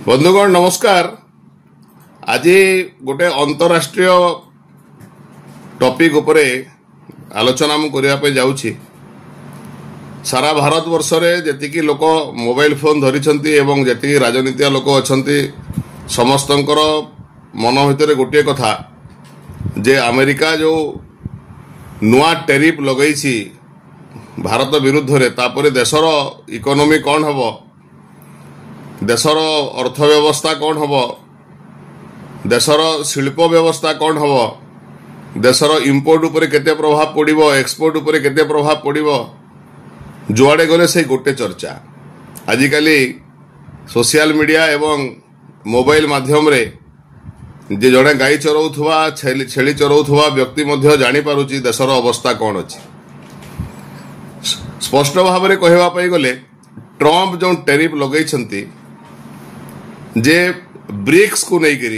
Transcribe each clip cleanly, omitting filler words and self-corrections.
बंधुगण नमस्कार। आज गोटे अंतरराष्ट्रीय टॉपिक उपरे आलोचना करने जाऊँगी। सारा भारत वर्ष में जी लोक मोबाइल फोन धरी जी राजनीतिक लोक अच्छा समस्तंकर मन भितर गोटे कथा जे अमेरिका जो नुआ टैरिफ लगई भारत विरुद्ध रे तापर देशर इकोनॉमी कौन हम, देशर अर्थव्यवस्था कौन हम, देशर शिल्प व्यवस्था कौन हम, देशर इंपोर्ट उपरे केते प्रभाव पड़िबो, एक्सपोर्ट उपरे केते प्रभाव पड़िबो, जुआड़े गले से गोटे चर्चा। आजिकाली सोशल मीडिया एवं मोबाइल माध्यम रे जे जड़े गाई चराउथुवा छेली चराउथुवा व्यक्ति मध्य जानी पारुची देशर अवस्था कौन अच्छी। स्पष्ट भाव में कहवाई गले ट्रंप जो टैरिफ लगे जे ब्रिक्स को लेकर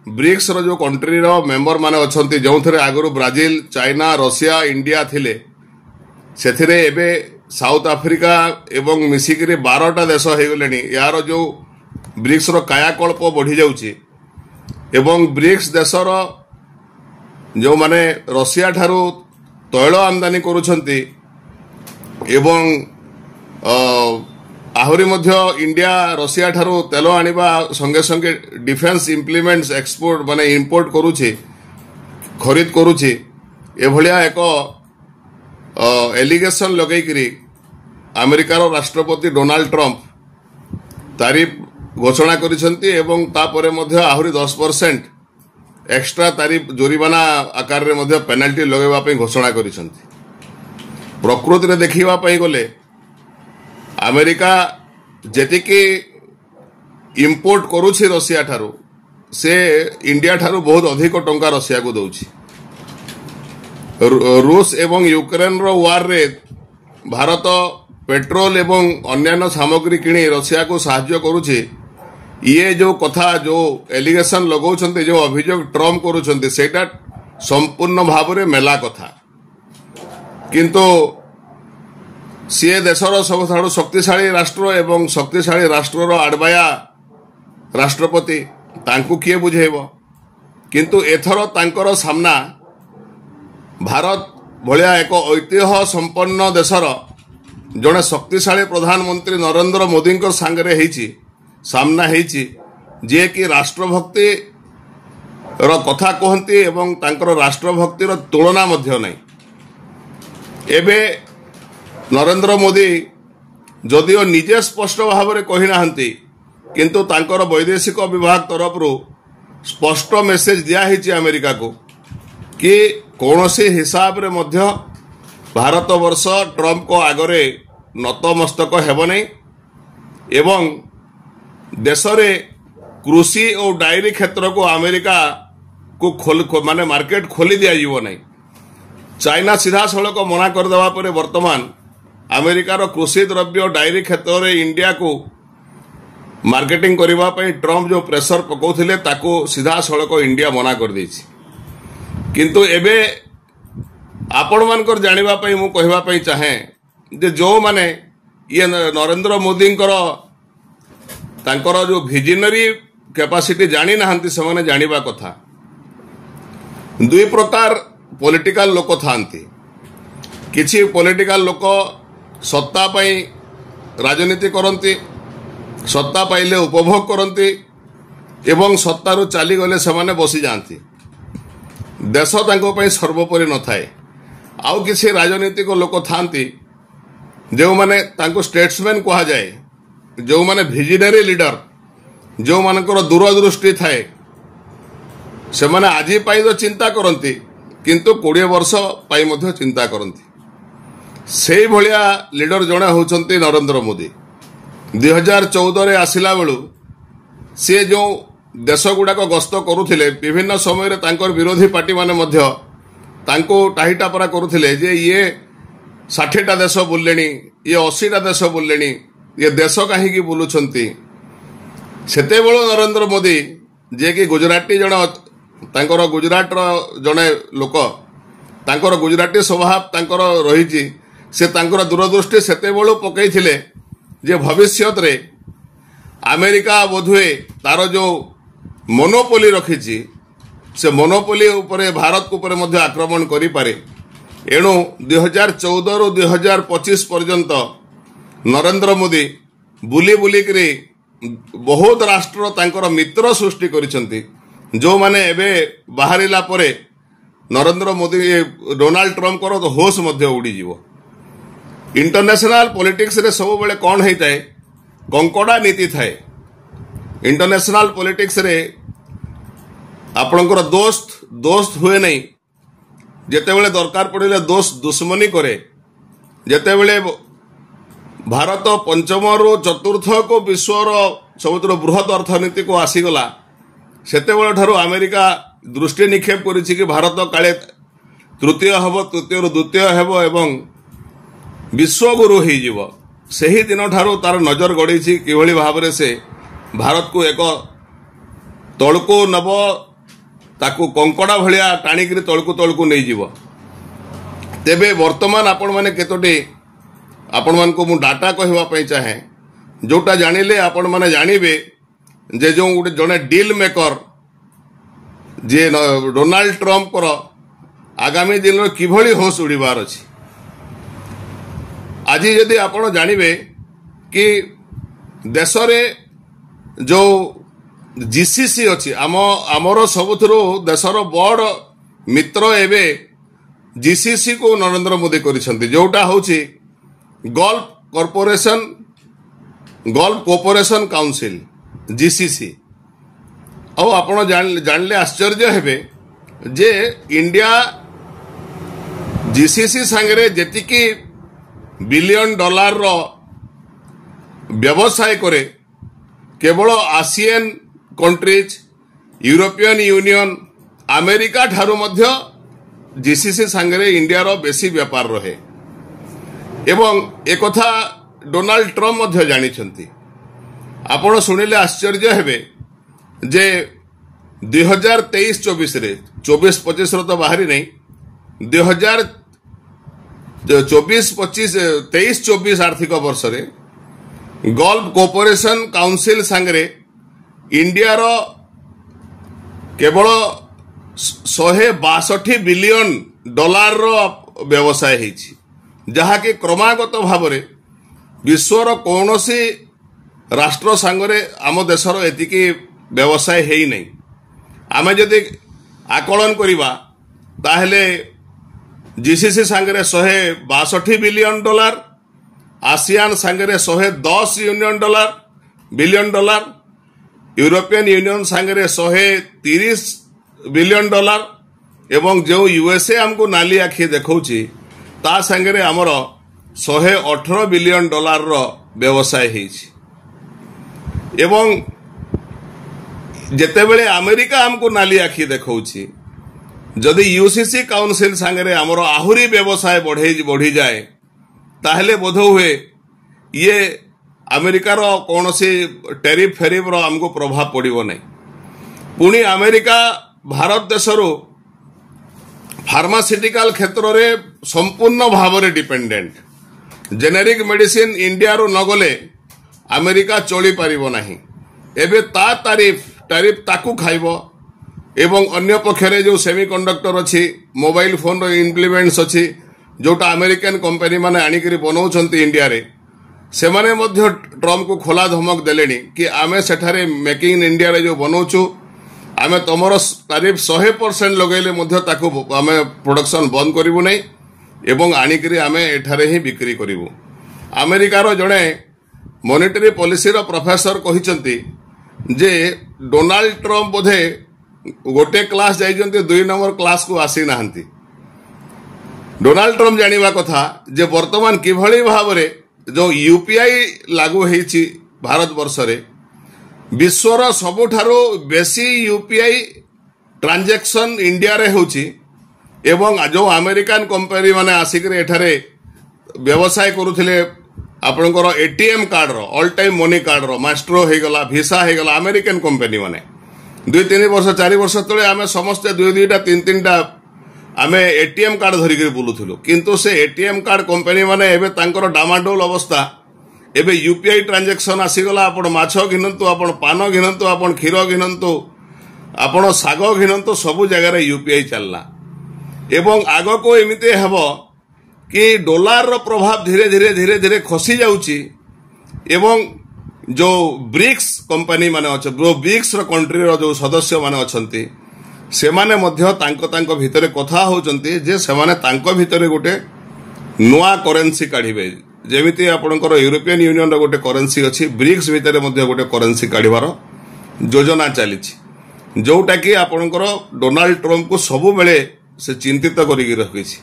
ब्रिक्स रो जो कंट्री रो मेंबर माने अछंती जो थे आगु ब्राजिल, चाइना, रशिया, इंडिया थिले सेथिरे एबे साउथ आफ्रिका एवं मिसिकरी 12टा देश हो गले। यार जो ब्रिक्स रो कायाकल्प बढ़ी जाउची एवं ब्रिक्स देशर जो माने रशिया ठारू तैल आमदानी करुछंती एवं आहरी मध्य इंडिया रशिया ठारू तेल आनिबा संगे संगे डिफेंस इम्प्लीमेंट्स एक्सपोर्ट माने इंपोर्ट करुछि, खरीद करुछि। एभलिया एक एलिगेशन लगेकरी अमेरिकार राष्ट्रपति डोनाल्ड ट्रंप तारीफ घोषणा करिसंती एवं तापरे मध्य आहरी 10% एक्स्ट्रा तारीफ जोरिमाना आकार रे मध्य पेनाल्टी लगेबा पई घोषणा करिसंती। प्रकृति रे देखिबा पई गले अमेरिका जेतिकी इंपोर्ट करुछि रशिया ठारू से इंडिया ठारू बहुत अधिक टंका रशिया को दउछि। रूस एवं यूक्रेन रो वार रे भारत पेट्रोल एवं अन्यान्य सामग्री किणी रशिया को साहाय्य करुछि। ये जो कथा जो एलिगेशन लगौछन्ते जो अभियोग ट्रम्प करुछन्ते सेटा संपूर्ण भाव में मेला कथा, किंतु सी देशर सब शक्तिशाली राष्ट्र एवं शक्तिशाली राष्ट्र आडबाया राष्ट्रपति तांकु किए बुझेब, किंतु एथर तांकर सामना भारत भलिया एक ऐतिह्य संपन्न देशर जड़े शक्तिशाली प्रधानमंत्री नरेंद्र मोदी सांगरे हेची सामना हेची जे कि राष्ट्रभक्ति रो कथा कहती एवं तांकर राष्ट्रभक्तिर तुलना मध्य नहीं। एबे नरेंद्र मोदी जदिओ निजे स्पष्ट भाव में कही नाहंती किंतु तांकर वैदेशिक विभाग तरफ स्पष्ट मेसेज दिया अमेरिका को कि कौनसी हिसाब रे मध्य भारत वर्ष ट्रंप को आगरे नतमस्तक हेब नहीं एवं देश रे कृषि और डायरी क्षेत्र को अमेरिका को माने मार्केट खोली दिया जीव नहीं। चाइना सीधा सड़क मना करदेवा पर वर्तमान अमेरिकार कृषि द्रव्य डायरी क्षेत्र में इंडिया को मार्केटिंग करबा पई ट्रंप जो प्रेशर पकाउथिले ताको सीधा सड़क इंडिया मना कर देछि। किंतु एबे आपण मानकर जानिबा पई मु कहबा पई चाहे जे जो माने ये नरेंद्र मोदी तांकर जो विजनरी कैपेसिटी जानी नाहंती से माने जानिबा कथा। दुई प्रकार पॉलिटिकल लोक थांती, किछि पॉलिटिकल लोक सत्ता पाई राजनीति करती, सत्ता पाइले उपभोग करती एवं सत्तारू चली गले से माने बसी जाती, देश तांको पाई सर्वोपरि न थाए। आउ किछि राजनीतिक लोक थांती जो माने तांको स्टेट्समैन कहा जाए, जो माने विजनरी लीडर जो मानकर दूरदृष्टि थाए से माने आज पाई तो चिंता करती किंतु 20 वर्ष पाई मध्य चिंता करती। से भलिया लीडर जड़े होचंती नरेंद्र मोदी। 2014 रे आसिला बेलू सी जो देश गुड़ाक गस्त करुथिले विभिन्न समय रे तांकर विरोधी पार्टी माने मध्य तांको टाहीटापरा करुथिले जे ये 60टा देश बुललेनी, ये 80टा देश बुललेनी, ये देश कहीं बुलुछंती। सेते बेलू नरेंद्र मोदी जे कि गुजराती जन तांकर गुजरात जड़े लोक तांकर गुजराती स्वभाव तांकर रही से तांकर दूरदृष्टि सेते बेलू पकईथिले जे भविष्यत रे ଆମେରିକା ବୋଧହୁଏ ତାର ଯେଉଁ ମୋନୋପୋଲି ରଖିଛି ସେ ମୋନୋପୋଲି ଉପରେ ଭାରତ ଉପରେ ମଧ୍ୟ ଆକ୍ରମଣ କରିପାରେ। ଏଣୁ 2014ରୁ 2025 ପର୍ଯ୍ୟନ୍ତ ନରେନ୍ଦ୍ର ମୋଦି ବୁଲି ବୁଲିକରି ବହୁତ ରାଷ୍ଟ୍ର ତାଙ୍କର ମିତ୍ର ସୃଷ୍ଟି କରିଛନ୍ତି, ଯେଉଁମାନେ ଏବେ ବାହାରିଲା ପରେ ନରେନ୍ଦ୍ର ମୋଦି ଡୋନାଲ୍ଡ ଟ୍ରମ୍ପଙ୍କର ହୋସ୍ ମଧ୍ୟ ଉଡ଼ିଯିବ। ଇଣ୍ଟରନ୍ୟାସନାଲ ପଲିଟିକ୍ସରେ ସବୁବେଳେ କ'ଣ ହେଇଥାଏ, କଙ୍କଡ଼ା ନୀତି ଥାଏ। ଇଣ୍ଟରନ୍ୟାସନାଲ ପଲିଟିକ୍ସରେ ଆପଣଙ୍କର ଦୋସ୍ତ ହୁଏ ନାହିଁ, ଯେତେବେଳେ ଦରକାର ପଡ଼ିଲେ ଦୋସ୍ତ ଦୁଶ୍ମନୀ କରେ। ଯେତେବେଳେ ଭାରତ ପଞ୍ଚମରୁ ଚତୁର୍ଥକୁ ବିଶ୍ୱର ସବୁଠାରୁ ବୃହତ ଅର୍ଥନୀତିକୁ ଆସିଗଲା, ସେତେବେଳେ ଠାରୁ ଆମେରିକା ଦୃଷ୍ଟି ନିକ୍ଷେପ କରିଛି କି ଭାରତ କାଳେ ତୃତୀୟ ହେବ, ତୃତୀୟରୁ ଦ୍ୱିତୀୟ ହେବ ଏବଂ ବିଶ୍ୱଗୁରୁ ହେଇଯିବ। ସେହି ଦିନଠାରୁ ତାର ନଜର ଗଡ଼େଇଛି କିଭଳି ଭାବରେ ସେ ଭାରତକୁ ଏକ ତଳକୁ ନେବ, ତାକୁ କଙ୍କଡ଼ା ଭଳିଆ ଟାଣିକିରି ତଳକୁ ନେଇଯିବ। ତେବେ ବର୍ତ୍ତମାନ ଆପଣମାନେ କେତୋଟି ଆପଣମାନଙ୍କୁ ମୁଁ ଡାଟା କହିବା ପାଇଁ ଚାହେଁ, ଯେଉଁଟା ଜାଣିଲେ ଆପଣମାନେ ଜାଣିବେ ଯେ ଯେଉଁ ଜଣେ ଡିଲ୍ ମେକର ଯିଏ ଡୋନାଲ୍ଡ ଟ୍ରମ୍ପଙ୍କର ଆଗାମୀ ଦିନରେ କିଭଳି ହୋସ୍ ଉଡ଼ିବାର ଅଛି। ଆଜି ଯଦି ଆପଣ ଜାଣିବେ କି ଦେଶରେ ଯେଉଁ ଜିସିସି ଅଛି, ଆମର ସବୁଥିରୁ ଦେଶର ବଡ଼ ମିତ୍ର ଏବେ ଜିସିସିକୁ ନରେନ୍ଦ୍ର ମୋଦି କରିଛନ୍ତି, ଯେଉଁଟା ହେଉଛି ଗଲ୍ଫ କୋପରେସନ କାଉନସିଲ୍ ଜିସିସି। ଆଉ ଆପଣ ଜାଣିଲେ ଆଶ୍ଚର୍ଯ୍ୟ ହେବେ ଯେ ଇଣ୍ଡିଆ ଜିସିସି ସାଙ୍ଗରେ ଯେତିକି ବିଲିୟନ ଡଲାରର ବ୍ୟବସାୟ କରେ, କେବଳ ASEAN countries, European union, America ଠାରୁ ମଧ୍ୟ ଜିସିସି ସାଙ୍ଗରେ ଇଣ୍ଡିଆର ବେଶୀ ବେପାର ରହେ। ଏବଂ ଏକଥା ଡୋନାଲ୍ଡ ଟ୍ରମ୍ପ ମଧ୍ୟ ଜାଣିଛନ୍ତି। ଆପଣ ଶୁଣିଲେ ଆଶ୍ଚର୍ଯ୍ୟ ହେବେ ଯେ 2023-24ରେ 24-25ର ତ ବାହାରି ନାହିଁ, 23-24 ଆର୍ଥିକ ବର୍ଷରେ ଗଲ୍ଫ କୋପରେସନ କାଉନସିଲ୍ ସାଙ୍ଗରେ ଇଣ୍ଡିଆର କେବଳ 162 ବିଲିୟନ ଡଲାରର ବ୍ୟବସାୟ ହେଇଛି, ଯାହାକି କ୍ରମାଗତ ଭାବରେ ବିଶ୍ୱର କୌଣସି ରାଷ୍ଟ୍ର ସାଙ୍ଗରେ ଆମ ଦେଶର ଏତିକି ବ୍ୟବସାୟ ହେଇନାହିଁ। ଆମେ ଯଦି ଆକଳନ କରିବା ତାହେଲେ ଜିସିସି ସାଙ୍ଗରେ 162 ବିଲିୟନ ଡଲାର, ଆସିଆନ ସାଙ୍ଗରେ 110 ବିଲିୟନ ଡଲାର, ୟୁରୋପିଆନ ୟୁନିୟନ ସାଙ୍ଗରେ 130 ବିଲିୟନ ଡଲାର ଏବଂ ଯେଉଁ ୟୁଏସଏ ଆମକୁ ନାଲି ଆଖି ଦେଖାଉଛି ତା ସାଙ୍ଗରେ ଆମର 118 ବିଲିୟନ ଡଲାରର ବ୍ୟବସାୟ ହେଇଛି। ଏବଂ ଯେତେବେଳେ ଆମେରିକା ଆମକୁ ନାଲି ଆଖି ଦେଖାଉଛି, ଯଦି ୟୁସିସି କାଉନସିଲ୍ ସାଙ୍ଗରେ ଆମର ଆହୁରି ବ୍ୟବସାୟ ବଢ଼ିଯାଏ ତାହେଲେ ବୋଧହୁଏ ଇଏ ଆମେରିକାର କୌଣସି ଟେରିଫ୍ ଆମକୁ ପ୍ରଭାବ ପଡ଼ିବ ନାହିଁ। ପୁଣି ଆମେରିକା ଭାରତ ଦେଶରୁ ଫାର୍ମାସିଟିକାଲ କ୍ଷେତ୍ରରେ ସମ୍ପୂର୍ଣ୍ଣ ଭାବରେ ଡିପେଣ୍ଡେଣ୍ଟ। ଜେନେରିକ୍ ମେଡିସିନ ଇଣ୍ଡିଆରୁ ନଗଲେ ଆମେରିକା ଚଳିପାରିବ ନାହିଁ। ଏବେ ତା ଟାରିଫ୍ ତାକୁ ଖାଇବ ଏବଂ ଅନ୍ୟ ପକ୍ଷରେ ଯେଉଁ ସେମିକଣ୍ଡକ୍ଟର ଅଛି, ମୋବାଇଲ ଫୋନର ଇମ୍ପ୍ଲିମେଣ୍ଟସ୍ ଅଛି, ଯେଉଁଟା ଆମେରିକାନ କମ୍ପାନୀମାନେ ଆଣିକରି ବନାଉଛନ୍ତି ଇଣ୍ଡିଆରେ, ସେମାନେ ମଧ୍ୟ ଟ୍ରମ୍ପକୁ ଖୋଲା ଧମକ ଦେଲେଣି କି ଆମେ ସେଠାରେ ମେକ୍ ଇନ୍ ଇଣ୍ଡିଆରେ ଯେଉଁ ବନାଉଛୁ, ଆମେ ତୁମର ଟାରିଫ୍ 100% ଲଗାଇଲେ ମଧ୍ୟ ତାକୁ ଆମେ ପ୍ରଡକ୍ସନ ବନ୍ଦ କରିବୁ ନାହିଁ ଏବଂ ଆଣିକରି ଆମେ ଏଠାରେ ହିଁ ବିକ୍ରି କରିବୁ। ଆମେରିକାର ଜଣେ ମନିଟାରୀ ପଲିସିର ପ୍ରଫେସର କହିଛନ୍ତି ଯେ ଡୋନାଲ୍ଡ ଟ୍ରମ୍ପ ବୋଧେ ଗୋଟେ କ୍ଲାସ୍ ଯାଇଛନ୍ତି, 2 ନମ୍ବର କ୍ଲାସ୍କୁ ଆସିନାହାନ୍ତି। ଡୋନାଲ୍ଡ ଟ୍ରମ୍ପ ଜାଣିବା କଥା ଯେ ବର୍ତ୍ତମାନ କିଭଳି ଭାବରେ ଯେଉଁ ୟୁପିଆଇ ଲାଗୁ ହେଇଛି ଭାରତବର୍ଷରେ, ବିଶ୍ୱର ସବୁଠାରୁ ବେଶୀ ୟୁପିଆଇ ଟ୍ରାଞ୍ଜାକ୍ସନ ଇଣ୍ଡିଆରେ ହେଉଛି ଏବଂ ଯେଉଁ ଆମେରିକାନ କମ୍ପାନୀମାନେ ଆସିକରି ଏଠାରେ ବ୍ୟବସାୟ କରୁଥିଲେ, ଆପଣଙ୍କର ଏଟିଏମ୍ କାର୍ଡର, ଅଲ୍ ଟାଇମ୍ ମନି କାର୍ଡର, ମାଷ୍ଟ୍ରୋ ହେଇଗଲା, ଭିସା ହେଇଗଲା, ଆମେରିକାନ କମ୍ପାନୀମାନେ 2-3 ବର୍ଷ 4 ବର୍ଷ ତଳେ ଆମେ ସମସ୍ତେ 2-2ଟା 3-3ଟା ଆମେ ଏଟିଏମ୍ କାର୍ଡ ଧରିକରି ବୁଲୁଥିଲୁ। କିନ୍ତୁ ସେ ଏଟିଏମ୍ କାର୍ଡ କମ୍ପାନୀମାନେ ଏବେ ତାଙ୍କର ଡାମାଡୋଲ ଅବସ୍ଥା एबे यूपीआई ट्रांजैक्शन आसीगला आपण माछ घिनंतु आपण पान घिनंतु आपण क्षीर घिनंतु आपण साग घिनंतु सबु जगह यूपीआई चलला एवं आग को एमिते हबो कि डॉलर रो प्रभाव धीरे धीरे धीरे धीरे खसी जाउची एवं जो ब्रिक्स कंपनी माने अछि ब्रिक्स रो कंट्री रो जो सदस्य माने अछंती से माने मध्य तांको भितरे कथा होचंती जे से माने तांको भितरे गोटे नुआ करेंसी काढिबे जेमिति आपणकर यूरोपियन यूनियन रो गोटे करेंसी अछि ब्रिक्स भितरे मध्य गोटे करेंसी काढिबार योजना चलीछि जोटा कि आपणकर डोनाल्ड ट्रम्प को सबु बेले से चिंतित करिक रखिछि।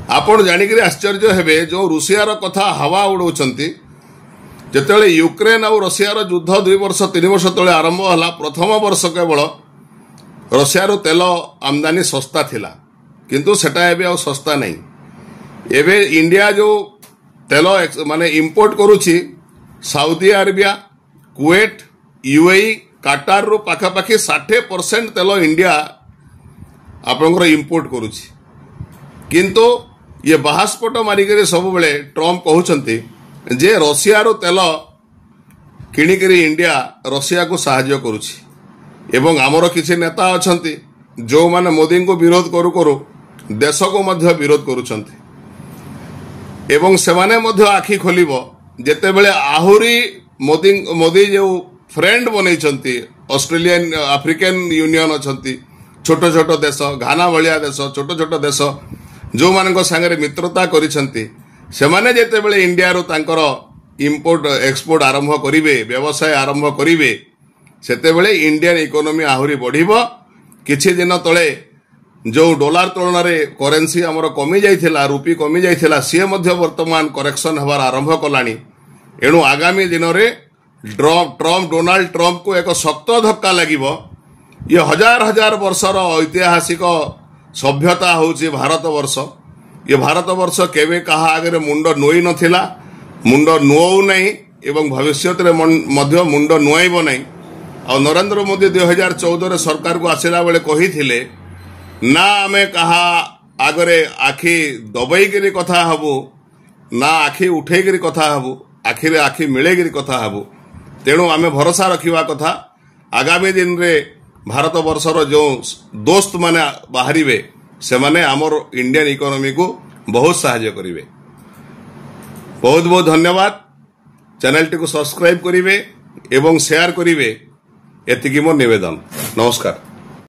आपण जानिक आश्चर्य हेबे जो रूसिया रो कथा हवा उड़ौचंती जेतेबेले यूक्रेन और रशिया रो युद्ध 2 वर्ष 3 वर्ष तले आरंभ होला प्रथम वर्ष केवल रशिया रो तेल आमदानी सस्ता थिला किंतु सेटा एबे आ सस्ता नहीं एबे इंडिया जो तेल माने इंपोर्ट करूची सऊदी अरेबिया कुवेट यूएई काटार रो पाखापाखि 60% तेल इंडिया आपनकर इंपोर्ट करूची किंतु ये बाहास्पट मारिक सब बेले ट्रम्प कहउचंती जे रशिया रो तेल किणिकरी इंडिया रशिया को साहाय्य करूची एवं आमर किसी नेता अछंती जो माने मोदी को विरोध करू करू देश को मध्य विरोध करूचंती एवं सेमाने मध्य आखि खोलिबो जेतेबेले आहुरी मोदी जो फ्रेंड बनैचंती ऑस्ट्रेलियन अफ्रीकन यूनियन अछंती छोट छोट देश घाना भलिया देश छोट छोट देश जो मानक संगे मित्रता करिसंती सेमाने जेतेबेले इंडिया रो तांकर इंपोर्ट एक्सपोर्ट आरंभ करिवे व्यवसाय आरंभ करिवे सेतेबेले इंडियन इकोनॉमी आहुरी बढ़िबो किछि दिन तळे जो डॉलर तुलन में करेन्सी आमर कमी जाइथिला रुपी कमी जाइथिला सी मध्य वर्तमान करेक्शन हबार आरंभ कलानी एणु आगामी दिन में डोनाल्ड ट्रम्प को एक शक्त धक्का लगिबो ये हजार हजार वर्षर ऐतिहासिक सभ्यता होची भारत वर्ष ये भारत वर्ष केवे कहा आगे मुंड नोई नथिला मुंड नुआउ नहीं एवं भविष्य मध्य मुंड नुआइब नहीं और नरेंद्र मोदी 2014 सरकार को आसिला बेले कहिथिले ना आमे कहा आगरे आखि दबईगिरी कथा हबु ना आखि उठेगिरी कथा हबु आखिरे आखि मिलेगिरी कथा हबु तेणु आमे भरोसा रखिबा कथा आगामी दिन रे भारत वर्षर जो दोस्त माने बाहरिबे से माने आमर इंडियन इकोनॉमी को बहुत सहायता करिवे। बहुत बहुत धन्यवाद। चैनल टी को सब्सक्राइब करिवे एवं शेयर करिवे एतिकी मोर निवेदन। नमस्कार।